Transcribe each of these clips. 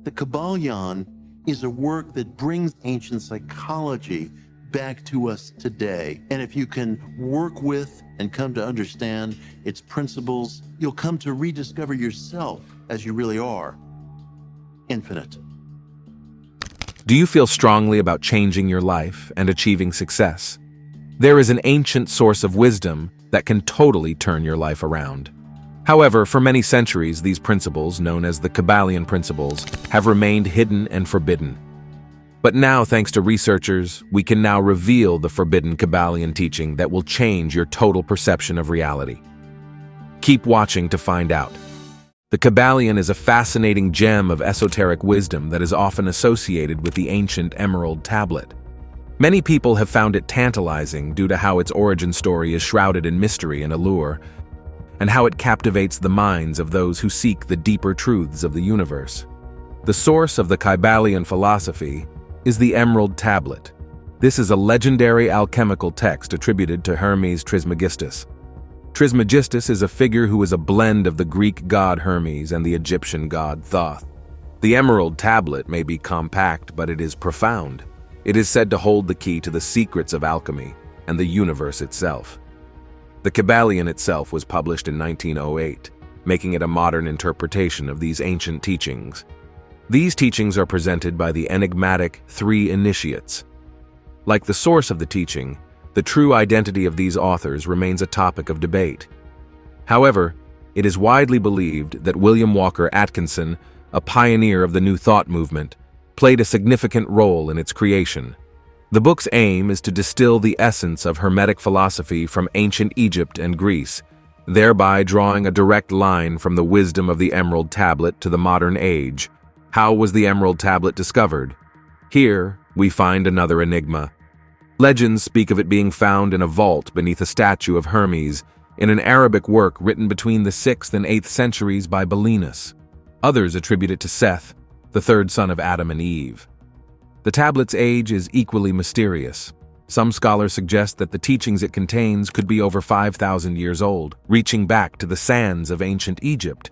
The Kybalion is a work that brings ancient psychology back to us today. And if you can work with and come to understand its principles, you'll come to rediscover yourself as you really are, infinite. Do you feel strongly about changing your life and achieving success? There is an ancient source of wisdom that can totally turn your life around. However, for many centuries, these principles, known as the Kybalion principles, have remained hidden and forbidden. But now, thanks to researchers, we can now reveal the forbidden Kybalion teaching that will change your total perception of reality. Keep watching to find out. The Kybalion is a fascinating gem of esoteric wisdom that is often associated with the ancient emerald tablet. Many people have found it tantalizing due to how its origin story is shrouded in mystery and allure, and how it captivates the minds of those who seek the deeper truths of the universe. The source of the Kybalion philosophy is the Emerald Tablet. This is a legendary alchemical text attributed to Hermes Trismegistus. Trismegistus is a figure who is a blend of the Greek god Hermes and the Egyptian god Thoth. The Emerald Tablet may be compact, but it is profound. It is said to hold the key to the secrets of alchemy and the universe itself. The Kybalion itself was published in 1908, making it a modern interpretation of these ancient teachings. These teachings are presented by the enigmatic three initiates. Like the source of the teaching, the true identity of these authors remains a topic of debate. However, it is widely believed that William Walker Atkinson, a pioneer of the New Thought movement, played a significant role in its creation. The book's aim is to distill the essence of Hermetic philosophy from ancient Egypt and Greece, thereby drawing a direct line from the wisdom of the Emerald Tablet to the modern age. How was the Emerald Tablet discovered? Here, we find another enigma. Legends speak of it being found in a vault beneath a statue of Hermes in an Arabic work written between the 6th and 8th centuries by Belinus. Others attribute it to Seth, the third son of Adam and Eve. The tablet's age is equally mysterious. Some scholars suggest that the teachings it contains could be over 5,000 years old, reaching back to the sands of ancient Egypt.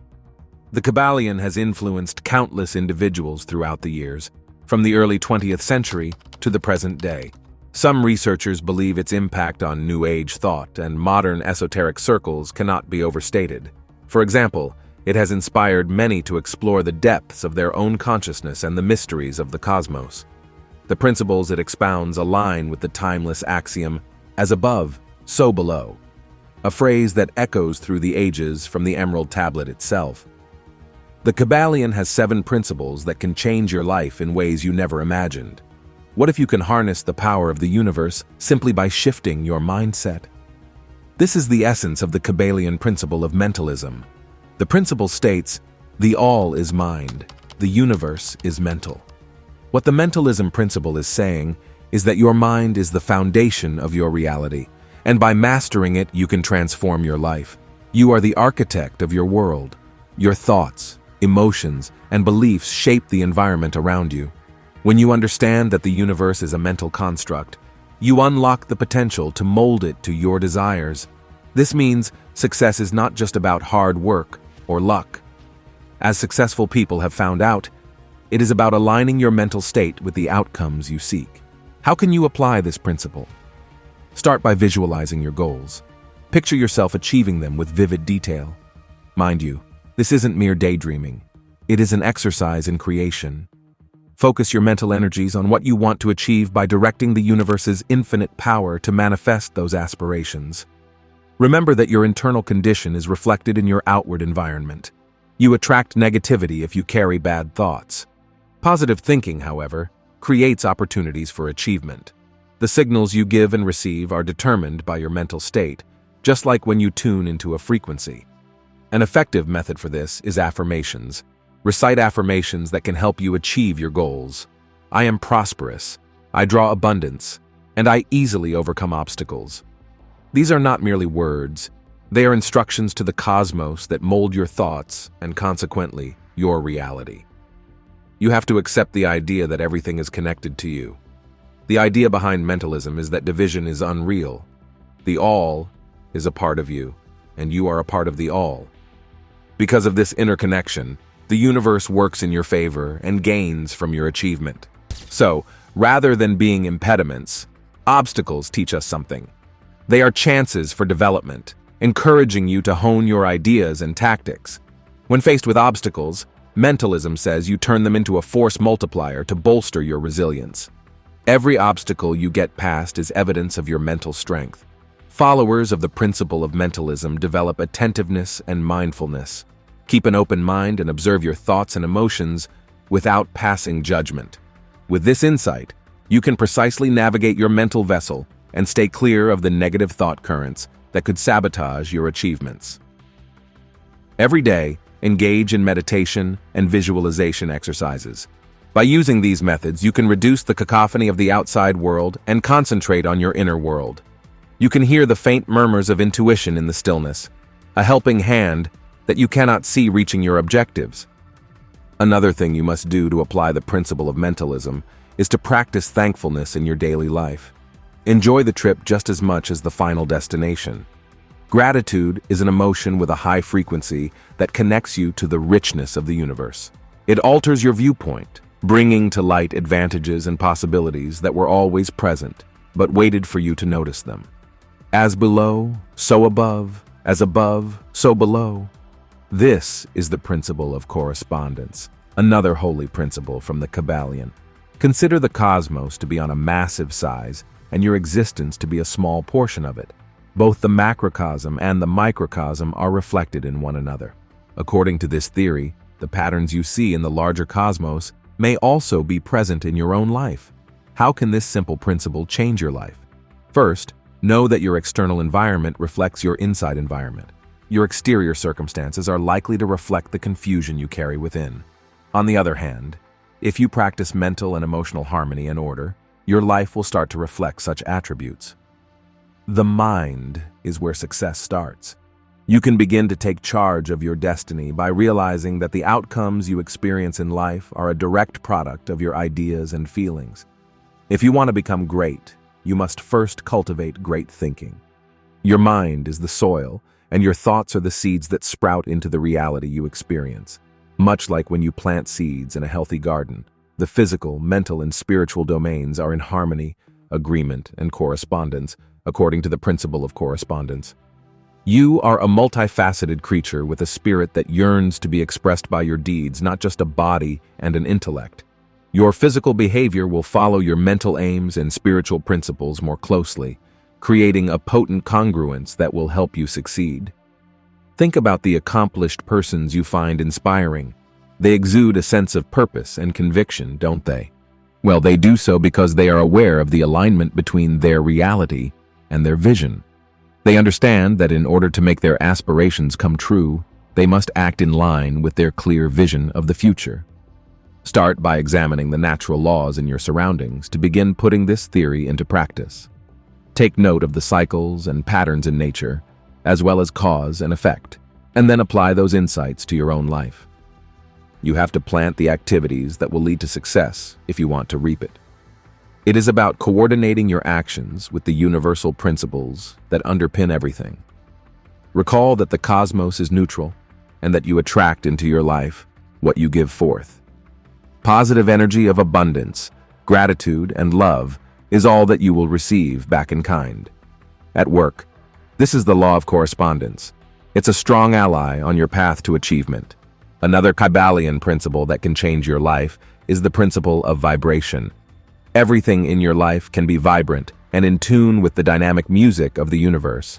The Kybalion has influenced countless individuals throughout the years, from the early 20th century to the present day. Some researchers believe its impact on New Age thought and modern esoteric circles cannot be overstated. For example, it has inspired many to explore the depths of their own consciousness and the mysteries of the cosmos. The principles it expounds align with the timeless axiom, "as above, so below," a phrase that echoes through the ages from the Emerald Tablet itself. The Kybalion has 7 principles that can change your life in ways you never imagined. What if you can harness the power of the universe simply by shifting your mindset? This is the essence of the Kybalion principle of mentalism. The principle states, "The all is mind, the universe is mental." What the mentalism principle is saying is that your mind is the foundation of your reality, and by mastering it, you can transform your life. You are the architect of your world. Your thoughts, emotions, and beliefs shape the environment around you. When you understand that the universe is a mental construct, you unlock the potential to mold it to your desires. This means success is not just about hard work or luck. As successful people have found out, it is about aligning your mental state with the outcomes you seek. How can you apply this principle? Start by visualizing your goals. Picture yourself achieving them with vivid detail. Mind you, this isn't mere daydreaming. It is an exercise in creation. Focus your mental energies on what you want to achieve by directing the universe's infinite power to manifest those aspirations. Remember that your internal condition is reflected in your outward environment. You attract negativity if you carry bad thoughts. Positive thinking, however, creates opportunities for achievement. The signals you give and receive are determined by your mental state, just like when you tune into a frequency. An effective method for this is affirmations. Recite affirmations that can help you achieve your goals. I am prosperous, I draw abundance, and I easily overcome obstacles. These are not merely words, they are instructions to the cosmos that mold your thoughts and, consequently, your reality. You have to accept the idea that everything is connected to you. The idea behind mentalism is that division is unreal. The all is a part of you, and you are a part of the all. Because of this interconnection, The universe works in your favor and gains from your achievement. So, rather than being impediments, obstacles teach us something. They are chances for development, encouraging you to hone your ideas and tactics. When faced with obstacles, mentalism says you turn them into a force multiplier to bolster your resilience. Every obstacle you get past is evidence of your mental strength. Followers of the principle of mentalism develop attentiveness and mindfulness. Keep an open mind and observe your thoughts and emotions without passing judgment. With this insight, you can precisely navigate your mental vessel and stay clear of the negative thought currents that could sabotage your achievements. Every day, engage in meditation and visualization exercises. By using these methods, you can reduce the cacophony of the outside world and concentrate on your inner world. You can hear the faint murmurs of intuition in the stillness, a helping hand that you cannot see reaching your objectives. Another thing you must do to apply the principle of mentalism is to practice thankfulness in your daily life. Enjoy the trip just as much as the final destination. Gratitude is an emotion with a high frequency that connects you to the richness of the universe. It alters your viewpoint, bringing to light advantages and possibilities that were always present, but waited for you to notice them. As below, so above, as above, so below. This is the principle of correspondence, another holy principle from the Kybalion. Consider the cosmos to be on a massive size and your existence to be a small portion of it. Both the macrocosm and the microcosm are reflected in one another. According to this theory, the patterns you see in the larger cosmos may also be present in your own life. How can this simple principle change your life? First, know that your external environment reflects your inside environment. Your exterior circumstances are likely to reflect the confusion you carry within. On the other hand, if you practice mental and emotional harmony and order, your life will start to reflect such attributes. The mind is where success starts. You can begin to take charge of your destiny by realizing that the outcomes you experience in life are a direct product of your ideas and feelings. If you want to become great, you must first cultivate great thinking. Your mind is the soil, and your thoughts are the seeds that sprout into the reality you experience. Much like when you plant seeds in a healthy garden, the physical, mental, and spiritual domains are in harmony, agreement, and correspondence, according to the principle of correspondence. You are a multifaceted creature with a spirit that yearns to be expressed by your deeds, not just a body and an intellect. Your physical behavior will follow your mental aims and spiritual principles more closely, creating a potent congruence that will help you succeed. Think about the accomplished persons you find inspiring. They exude a sense of purpose and conviction, don't they? Well, they do so because they are aware of the alignment between their reality and their vision. They understand that in order to make their aspirations come true, they must act in line with their clear vision of the future. Start by examining the natural laws in your surroundings to begin putting this theory into practice. Take note of the cycles and patterns in nature, as well as cause and effect, and then apply those insights to your own life. You have to plant the activities that will lead to success if you want to reap it. It is about coordinating your actions with the universal principles that underpin everything. Recall that the cosmos is neutral and that you attract into your life what you give forth. Positive energy of abundance, gratitude, and love is all that you will receive back in kind. At work, this is the law of correspondence. It's a strong ally on your path to achievement. Another Kybalion principle that can change your life is the principle of vibration. Everything in your life can be vibrant and in tune with the dynamic music of the universe.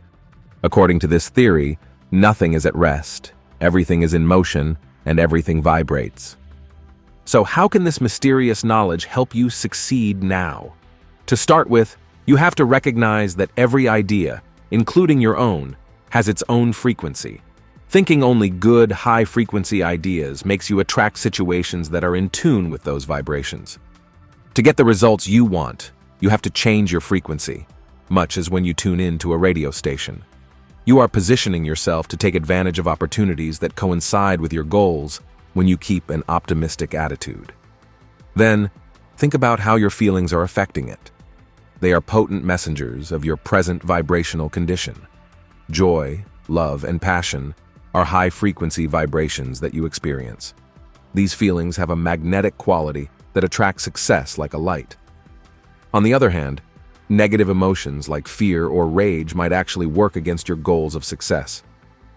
According to this theory, nothing is at rest, everything is in motion, and everything vibrates. So how can this mysterious knowledge help you succeed now? To start with, you have to recognize that every idea, including your own, has its own frequency. Thinking only good, high-frequency ideas makes you attract situations that are in tune with those vibrations. To get the results you want, you have to change your frequency, much as when you tune in to a radio station. You are positioning yourself to take advantage of opportunities that coincide with your goals when you keep an optimistic attitude. Then, think about how your feelings are affecting it. They are potent messengers of your present vibrational condition. Joy, love, and passion are high-frequency vibrations that you experience. These feelings have a magnetic quality that attracts success like a light. On the other hand, negative emotions like fear or rage might actually work against your goals of success.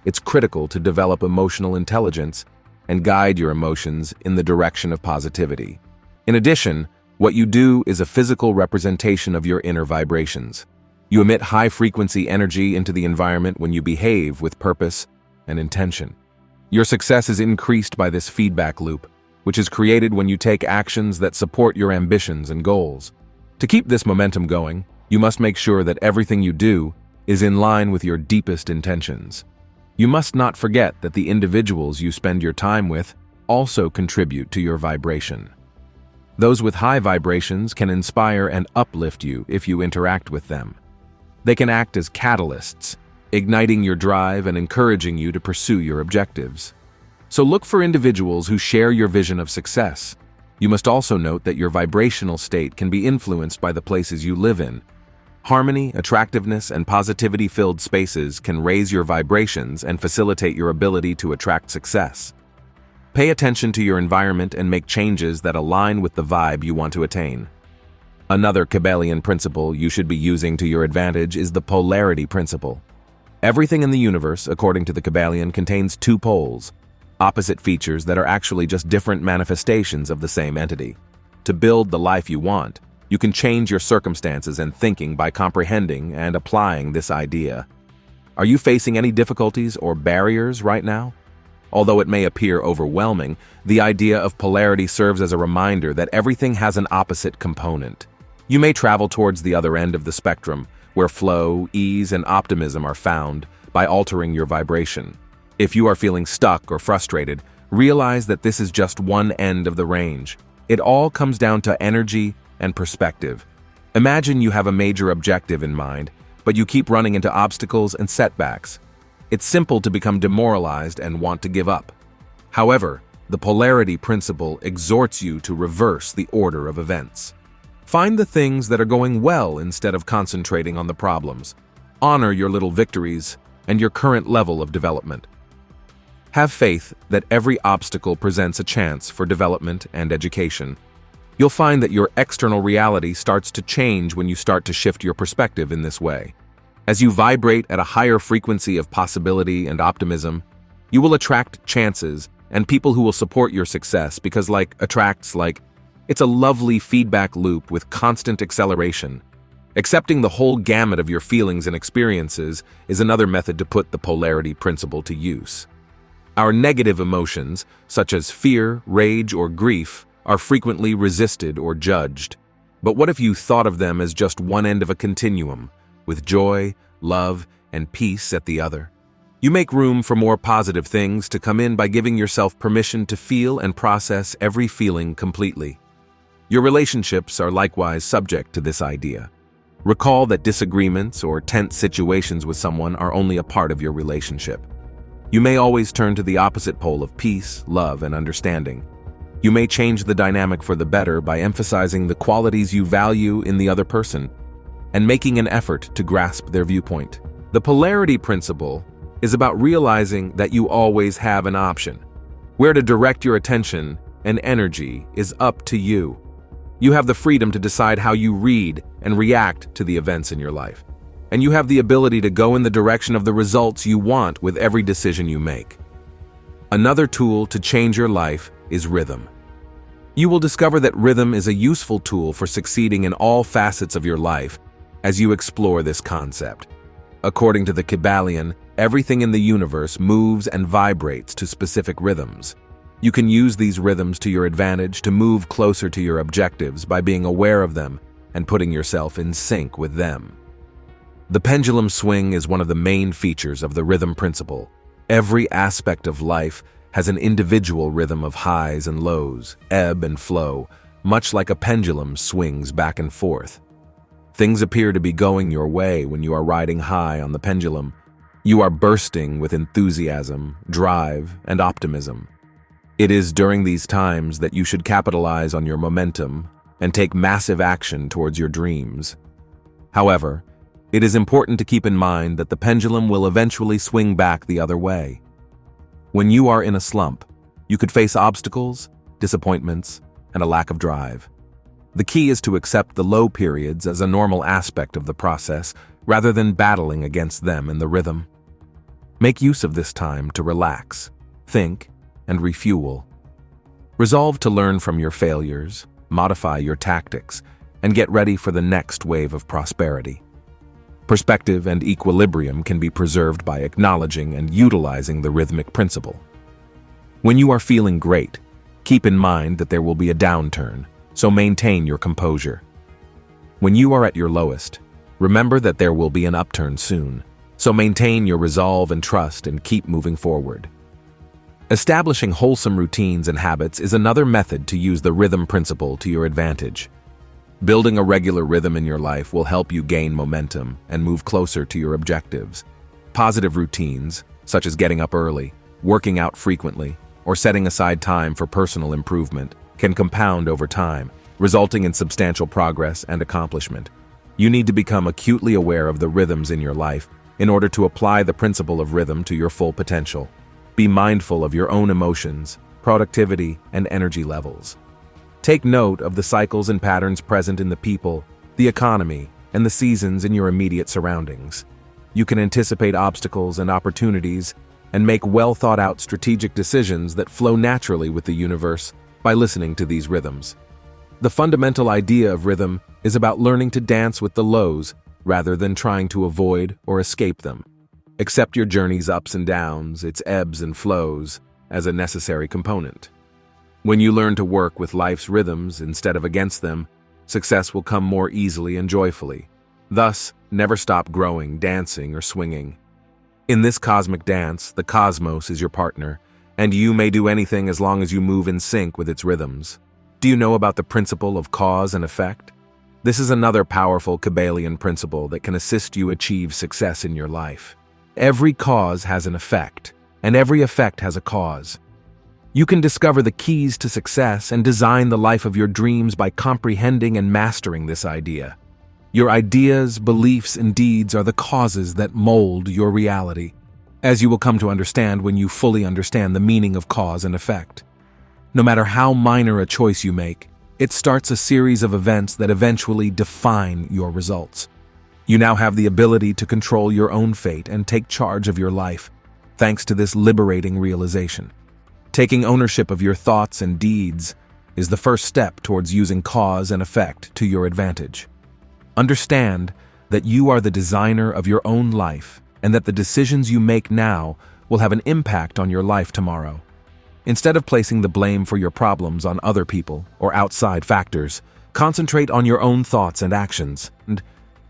It's critical to develop emotional intelligence and guide your emotions in the direction of positivity. In addition, what you do is a physical representation of your inner vibrations. You emit high-frequency energy into the environment when you behave with purpose and intention. Your success is increased by this feedback loop, which is created when you take actions that support your ambitions and goals. To keep this momentum going, you must make sure that everything you do is in line with your deepest intentions. You must not forget that the individuals you spend your time with also contribute to your vibration. Those with high vibrations can inspire and uplift you if you interact with them. They can act as catalysts, igniting your drive and encouraging you to pursue your objectives. So look for individuals who share your vision of success. You must also note that your vibrational state can be influenced by the places you live in. Harmony, attractiveness, and positivity-filled spaces can raise your vibrations and facilitate your ability to attract success. Pay attention to your environment and make changes that align with the vibe you want to attain. Another Kybalion principle you should be using to your advantage is the polarity principle. Everything in the universe, according to the Kybalion, contains two poles, opposite features that are actually just different manifestations of the same entity. To build the life you want, you can change your circumstances and thinking by comprehending and applying this idea. Are you facing any difficulties or barriers right now? Although it may appear overwhelming, the idea of polarity serves as a reminder that everything has an opposite component. You may travel towards the other end of the spectrum, where flow, ease, and optimism are found, by altering your vibration. If you are feeling stuck or frustrated, realize that this is just one end of the range. It all comes down to energy and perspective. Imagine you have a major objective in mind, but you keep running into obstacles and setbacks. It's simple to become demoralized and want to give up. However, the polarity principle exhorts you to reverse the order of events. Find the things that are going well instead of concentrating on the problems. Honor your little victories and your current level of development. Have faith that every obstacle presents a chance for development and education. You'll find that your external reality starts to change when you start to shift your perspective in this way. As you vibrate at a higher frequency of possibility and optimism, you will attract chances and people who will support your success because it's a lovely feedback loop with constant acceleration. Accepting the whole gamut of your feelings and experiences is another method to put the polarity principle to use. Our negative emotions, such as fear, rage, or grief, are frequently resisted or judged. But what if you thought of them as just one end of a continuum, with joy, love, and peace at the other? You make room for more positive things to come in by giving yourself permission to feel and process every feeling completely. Your relationships are likewise subject to this idea. Recall that disagreements or tense situations with someone are only a part of your relationship. You may always turn to the opposite pole of peace, love, and understanding. You may change the dynamic for the better by emphasizing the qualities you value in the other person and making an effort to grasp their viewpoint. The polarity principle is about realizing that you always have an option. Where to direct your attention and energy is up to you. You have the freedom to decide how you read and react to the events in your life. And you have the ability to go in the direction of the results you want with every decision you make. Another tool to change your life is rhythm. You will discover that rhythm is a useful tool for succeeding in all facets of your life as you explore this concept. According to the Kybalion, everything in the universe moves and vibrates to specific rhythms. You can use these rhythms to your advantage to move closer to your objectives by being aware of them and putting yourself in sync with them. The pendulum swing is one of the main features of the rhythm principle. Every aspect of life has an individual rhythm of highs and lows, ebb and flow, much like a pendulum swings back and forth. Things appear to be going your way when you are riding high on the pendulum. You are bursting with enthusiasm, drive, and optimism. It is during these times that you should capitalize on your momentum and take massive action towards your dreams. However, it is important to keep in mind that the pendulum will eventually swing back the other way. When you are in a slump, You could face obstacles, disappointments, and a lack of drive. The key is to accept the low periods as a normal aspect of the process rather than battling against them in the rhythm. Make use of this time to relax, think, and refuel. Resolve to learn from your failures, modify your tactics, and get ready for the next wave of prosperity. Perspective and equilibrium can be preserved by acknowledging and utilizing the rhythmic principle. When you are feeling great, keep in mind that there will be a downturn, so maintain your composure. When you are at your lowest, remember that there will be an upturn soon, so maintain your resolve and trust and keep moving forward. Establishing wholesome routines and habits is another method to use the rhythm principle to your advantage. Building a regular rhythm in your life will help you gain momentum and move closer to your objectives. Positive routines, such as getting up early, working out frequently, or setting aside time for personal improvement, can compound over time, resulting in substantial progress and accomplishment. You need to become acutely aware of the rhythms in your life in order to apply the principle of rhythm to your full potential. Be mindful of your own emotions, productivity, and energy levels. Take note of the cycles and patterns present in the people, the economy, and the seasons in your immediate surroundings. You can anticipate obstacles and opportunities and make well-thought-out strategic decisions that flow naturally with the universe by listening to these rhythms. The fundamental idea of rhythm is about learning to dance with the lows rather than trying to avoid or escape them. Accept your journey's ups and downs, its ebbs and flows, as a necessary component. When you learn to work with life's rhythms instead of against them, success will come more easily and joyfully. Thus, never stop growing, dancing, or swinging. In this cosmic dance, the cosmos is your partner, and you may do anything as long as you move in sync with its rhythms. Do you know about the principle of cause and effect? This is another powerful Kybalion principle that can assist you achieve success in your life. Every cause has an effect, and every effect has a cause. You can discover the keys to success and design the life of your dreams by comprehending and mastering this idea. Your ideas, beliefs, and deeds are the causes that mold your reality, as you will come to understand when you fully understand the meaning of cause and effect. No matter how minor a choice you make, it starts a series of events that eventually define your results. You now have the ability to control your own fate and take charge of your life, thanks to this liberating realization. Taking ownership of your thoughts and deeds is the first step towards using cause and effect to your advantage. Understand that you are the designer of your own life and that the decisions you make now will have an impact on your life tomorrow. Instead of placing the blame for your problems on other people or outside factors, concentrate on your own thoughts and actions. And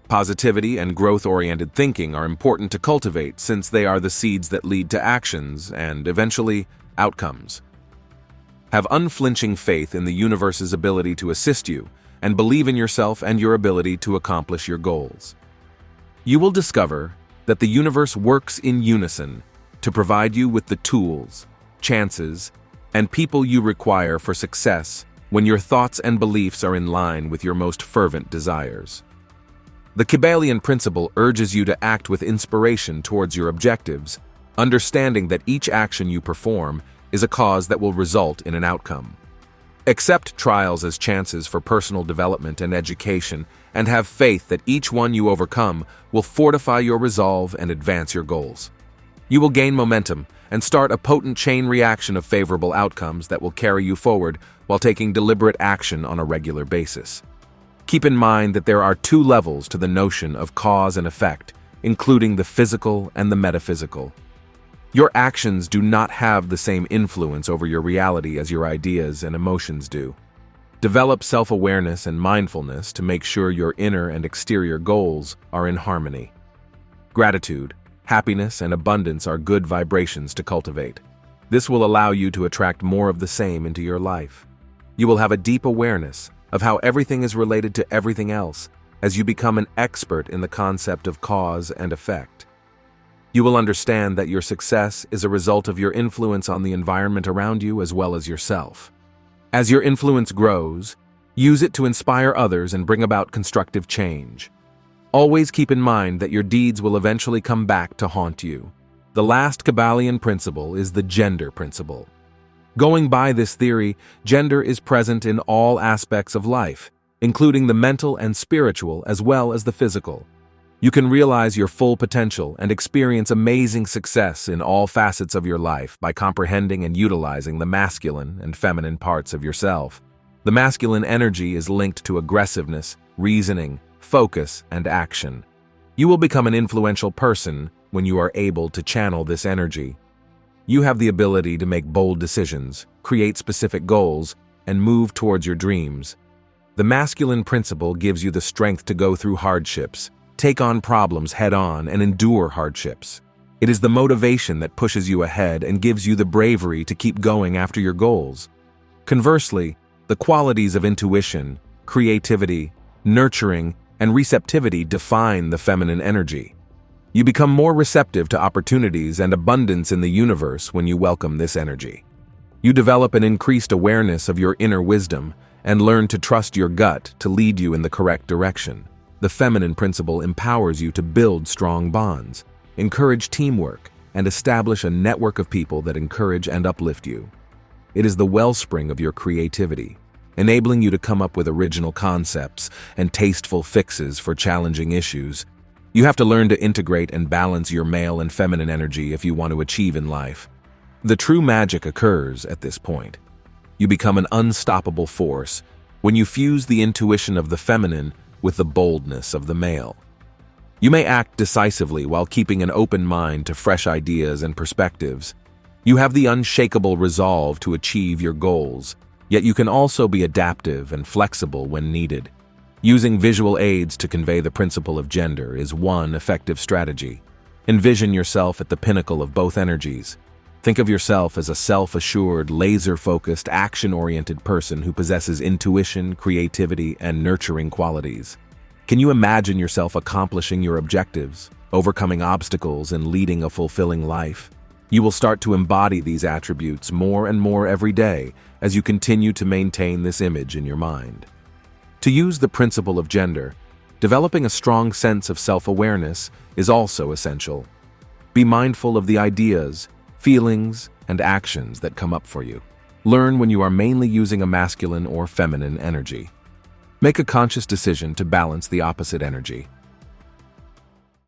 positivity and growth-oriented thinking are important to cultivate since they are the seeds that lead to actions and, eventually, outcomes. Have unflinching faith in the universe's ability to assist you and believe in yourself and your ability to accomplish your goals. You will discover that the universe works in unison to provide you with the tools, chances, and people you require for success when your thoughts and beliefs are in line with your most fervent desires. The Kybalion principle urges you to act with inspiration towards your objectives, understanding that each action you perform is a cause that will result in an outcome. Accept trials as chances for personal development and education, and have faith that each one you overcome will fortify your resolve and advance your goals. You will gain momentum and start a potent chain reaction of favorable outcomes that will carry you forward while taking deliberate action on a regular basis. Keep in mind that there are two levels to the notion of cause and effect, including the physical and the metaphysical. Your actions do not have the same influence over your reality as your ideas and emotions do. Develop self-awareness and mindfulness to make sure your inner and exterior goals are in harmony. Gratitude, happiness, and abundance are good vibrations to cultivate. This will allow you to attract more of the same into your life. You will have a deep awareness of how everything is related to everything else as you become an expert in the concept of cause and effect. You will understand that your success is a result of your influence on the environment around you as well as yourself. As your influence grows, use it to inspire others and bring about constructive change. Always keep in mind that your deeds will eventually come back to haunt you. The last Kybalion principle is the gender principle. Going by this theory, gender is present in all aspects of life, including the mental and spiritual as well as the physical. You can realize your full potential and experience amazing success in all facets of your life by comprehending and utilizing the masculine and feminine parts of yourself. The masculine energy is linked to aggressiveness, reasoning, focus, and action. You will become an influential person when you are able to channel this energy. You have the ability to make bold decisions, create specific goals, and move towards your dreams. The masculine principle gives you the strength to go through hardships, take on problems head-on, and endure hardships. It is the motivation that pushes you ahead and gives you the bravery to keep going after your goals. Conversely, the qualities of intuition, creativity, nurturing, and receptivity define the feminine energy. You become more receptive to opportunities and abundance in the universe when you welcome this energy. You develop an increased awareness of your inner wisdom and learn to trust your gut to lead you in the correct direction. The feminine principle empowers you to build strong bonds, encourage teamwork, and establish a network of people that encourage and uplift you. It is the wellspring of your creativity, enabling you to come up with original concepts and tasteful fixes for challenging issues. You have to learn to integrate and balance your male and feminine energy if you want to achieve in life. The true magic occurs at this point. You become an unstoppable force when you fuse the intuition of the feminine with the boldness of the male. You may act decisively while keeping an open mind to fresh ideas and perspectives. You have the unshakable resolve to achieve your goals, yet you can also be adaptive and flexible when needed. Using visual aids to convey the principle of gender is one effective strategy. Envision yourself at the pinnacle of both energies. Think of yourself as a self-assured, laser-focused, action-oriented person who possesses intuition, creativity, and nurturing qualities. Can you imagine yourself accomplishing your objectives, overcoming obstacles, and leading a fulfilling life? You will start to embody these attributes more and more every day as you continue to maintain this image in your mind. To use the principle of gender, developing a strong sense of self-awareness is also essential. Be mindful of the ideas, feelings, and actions that come up for you. Learn when you are mainly using a masculine or feminine energy. Make a conscious decision to balance the opposite energy.